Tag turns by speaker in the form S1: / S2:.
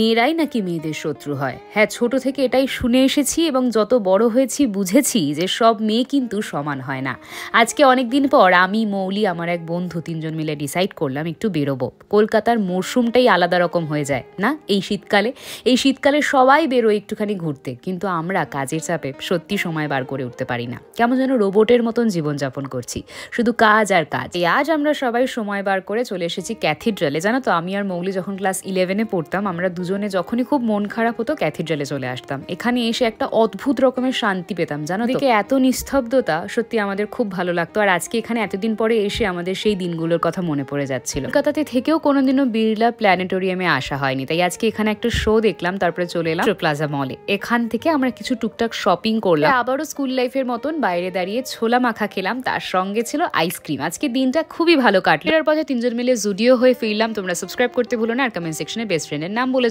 S1: মেয়েরাই নাকি মেয়েদের শত্রু হয়। হ্যাঁ, ছোট থেকে এটাই শুনে এসেছি এবং যত বড় হয়েছি বুঝেছি যে সব মেয়ে কিন্তু সমান হয় না। আজকে অনেকদিন পর আমি, মৌলি, আমার এক বন্ধু তিনজন মিলে ডিসাইড করলাম একটু বেরোবো। কলকাতার মরশুমটাই আলাদা রকম হয়ে যায় না এই শীতকালে সবাই বেরোয় একটুখানি ঘুরতে, কিন্তু আমরা কাজের চাপে সত্যি সময় বার করে উঠতে পারি না। কেমন যেন রোবটের মতন জীবনযাপন করছি, শুধু কাজ আর কাজ। আজ আমরা সবাই সময় বার করে চলে এসেছি ক্যাথিড্রালে। জানো তো, আমি আর মৌলি যখন ক্লাস 11-এ পড়তাম, আমরা দুজনে যখনই খুব মন খারাপ হতো ক্যাথিড্রালে চলে আসতাম। এখানে এসে একটা অদ্ভুত রকমের শান্তি পেতাম। জানো, দিকে এত নিস্তব্ধতা, সত্যি আমাদের খুব ভালো লাগতো। আর আজকে এখানে এতদিন পরে এসে আমাদের সেই দিনগুলোর কথা মনে পড়ে যাচ্ছিল। কলকাতাতে থেকেও কোনোদিনও বিড়লা প্ল্যানেটোরিয়ামে আসা হয়নি, তাই আজকে এখানে একটা শো দেখলাম, তারপরে চলে এলাম প্লাজা মলে। এখান থেকে আমরা কিছু টুকটাক শপিং করলাম, আবারও স্কুল লাইফের মতন বাইরে দাঁড়িয়ে ছোলা মাখা খেলাম, তার সঙ্গে ছিল আইসক্রিম। আজকে দিনটা খুবই ভালো কাটলো। এর পথে তিনজন মিলে জুডিও হয়ে ফিরলাম। তোমরা সাবস্ক্রাইব করতে ভুলো না, আর কমেন্ট সেকশনে বেস্ট ফ্রেন্ডের নাম বলে